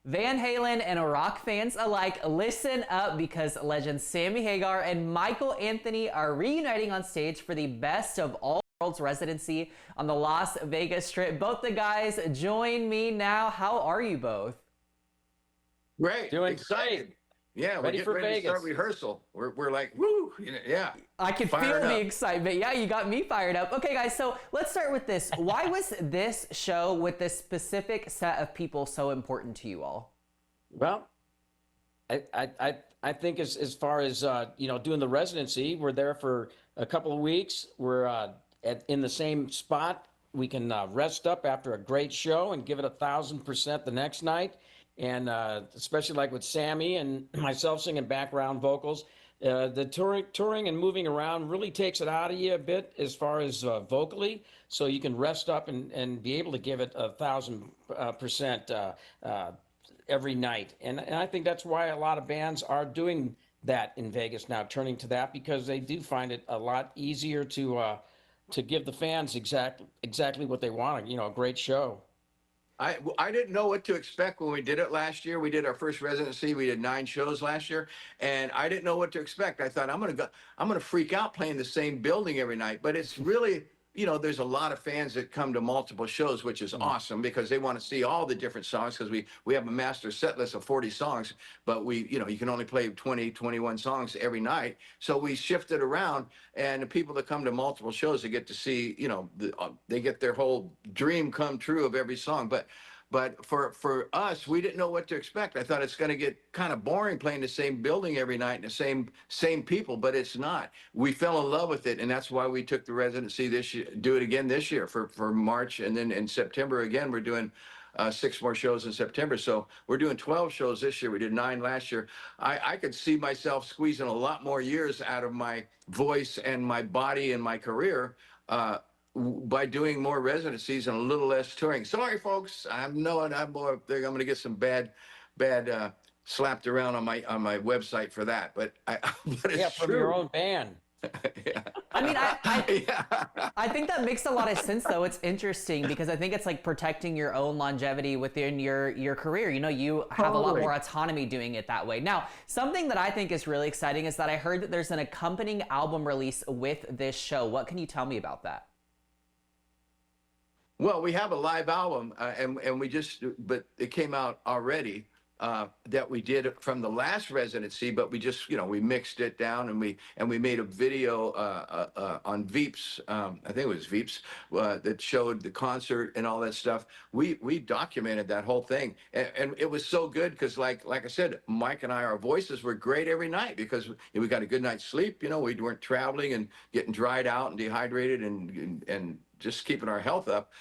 Van Halen and rock fans alike, listen up because legends Sammy Hagar and Michael Anthony are reuniting on stage for the Best of All Worlds Residency on the Las Vegas Strip. Both the guys join me now. How are you both? Great. Doing Excited. great. Yeah, we're Ready getting for ready to start Vegas. rehearsal. We're like, woo, yeah. I can feel Fired the up. excitement. Yeah, you got me fired up. Okay, guys, so let's start with this. Why was this show with this specific set of people so important to you all? Well, I think as far as doing the residency, we're there for a couple of weeks. We're in the same spot. We can rest up after a great show and give it 1,000% the next night. And especially like with Sammy and myself singing background vocals, the touring and moving around really takes it out of you a bit as far as vocally. So you can rest up and be able to give it 1,000% every night. And I think that's why a lot of bands are doing that in Vegas now, turning to that, because they do find it a lot easier to give the fans exactly what they want, a great show. I didn't know what to expect when we did it last year. We did our first residency. We did 9 shows last year, and I didn't know what to expect. I thought I'm gonna freak out playing the same building every night. But it's really, there's a lot of fans that come to multiple shows, which is awesome because they want to see all the different songs because we have a master set list of 40 songs, but you can only play 20, 21 songs every night. So we shifted around, and the people that come to multiple shows, they get to see, they get their whole dream come true of every song. But for us, we didn't know what to expect. I thought it's going to get kind of boring playing the same building every night and the same people, but it's not. We fell in love with it, and that's why we took the residency this year, do it again this year for March, and then in September again, we're doing 6 more shows in September. So we're doing 12 shows this year. We did 9 last year. I could see myself squeezing a lot more years out of my voice and my body and my career by doing more residencies and a little less touring. Sorry, folks. I'm knowing I'm going to get some bad slapped around on my website for that. But but it's From true. your own band. Yeah. I mean, Yeah. I think that makes a lot of sense, though. It's interesting because I think it's like protecting your own longevity within your career. You have a lot more autonomy doing it that way. Now, something that I think is really exciting is that I heard that there's an accompanying album release with this show. What can you tell me about that? Well, we have a live album, and but it came out already that we did from the last residency. But we just, we mixed it down, and we made a video on Veeps. I think it was Veeps that showed the concert and all that stuff. We documented that whole thing, and it was so good because, like I said, Mike and I, our voices were great every night because we got a good night's sleep. We weren't traveling and getting dried out and dehydrated and just keeping our health up.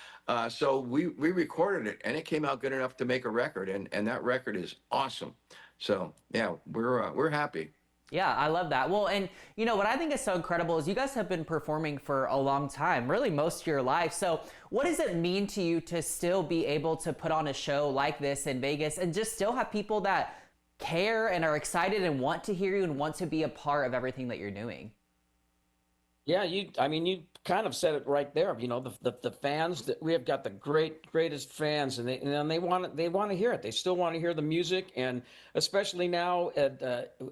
So we recorded it, and it came out good enough to make a record, and that record is awesome. So yeah, we're happy. Yeah, I love that. Well, and what I think is so incredible is you guys have been performing for a long time, really most of your life. So what does it mean to you to still be able to put on a show like this in Vegas and just still have people that care and are excited and want to hear you and want to be a part of everything that you're doing? Yeah, you kind of said it right there. The fans that we have got the greatest fans, and they want to hear it. They still want to hear the music, and especially now,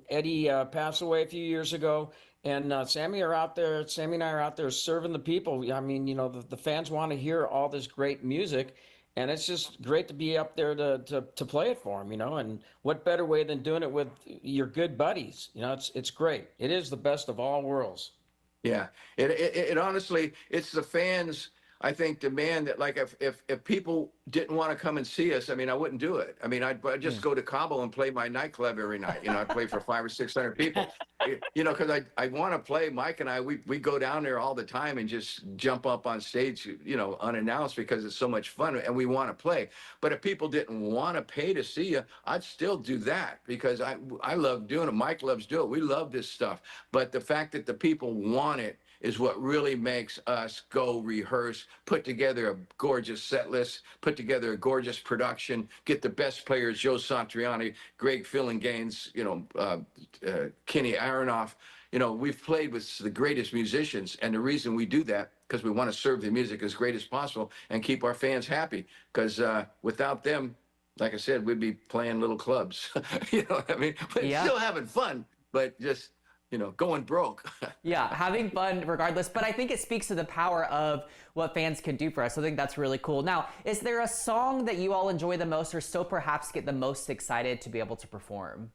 Eddie passed away a few years ago, and Sammy and I are out there serving the people. I mean, the fans want to hear all this great music, and it's just great to be up there to play it for them. And what better way than doing it with your good buddies? It's great. It is the best of all worlds. Yeah, it honestly, it's the fans, I think, demand that, like, if people didn't want to come and see us, I mean, I wouldn't do it. I mean, I'd just go to Cabo and play my nightclub every night. I'd play for 500 or 600 people, because I want to play. Mike and I, we go down there all the time and just jump up on stage, unannounced because it's so much fun and we want to play. But if people didn't want to pay to see you, I'd still do that because I love doing it. Mike loves doing it. We love this stuff. But the fact that the people want it is what really makes us go rehearse, put together a gorgeous set list, put together a gorgeous production, get the best players, Joe Satriani, Greg Gaines, Kenny Aronoff. We've played with the greatest musicians, and the reason we do that, because we want to serve the music as great as possible and keep our fans happy, because without them, like I said, we'd be playing little clubs. You know what I mean? But Yeah. still having fun, but just, you know, going broke. Yeah, having fun regardless. But I think it speaks to the power of what fans can do for us. I think that's really cool. Now, is there a song that you all enjoy the most or still perhaps get the most excited to be able to perform?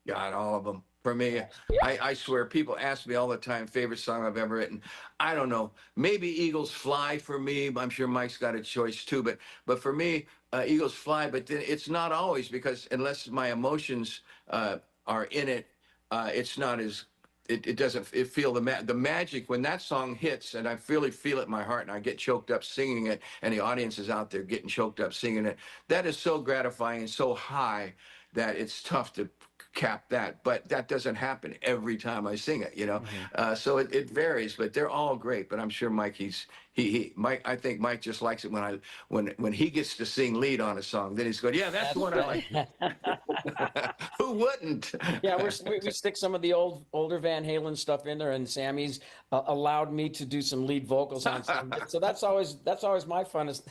God, all of them. For me, I swear, people ask me all the time, favorite song I've ever written. I don't know. Maybe Eagles Fly for me. I'm sure Mike's got a choice too. But for me, Eagles Fly. But then it's not always, because unless my emotions are in it, it's not as it doesn't feel the magic when that song hits, and I really feel it in my heart, and I get choked up singing it, and the audience is out there getting choked up singing it. That is so gratifying and so high that it's tough to cap that, but that doesn't happen every time I sing it, you know. So it varies, but they're all great. But I'm sure Mike, Mike, I think Mike just likes it when he gets to sing lead on a song. Then he's going, yeah, that's the one I like. Who wouldn't? Yeah, we stick some of the older Van Halen stuff in there, and Sammy's allowed me to do some lead vocals on some. So that's always my fun. Is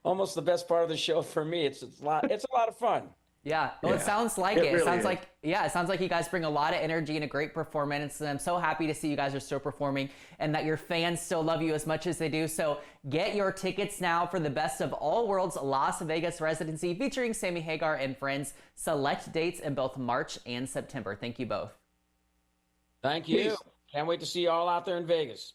almost the best part of the show for me. It's a lot of fun. Yeah, well, it sounds like it. really It sounds is. like, yeah, it sounds like you guys bring a lot of energy and a great performance. And I'm so happy to see you guys are still performing and that your fans still love you as much as they do. So get your tickets now for the Best of All Worlds Las Vegas Residency featuring Sammy Hagar and friends. Select dates in both March and September. Thank you both. Thank you. Peace. Can't wait to see you all out there in Vegas.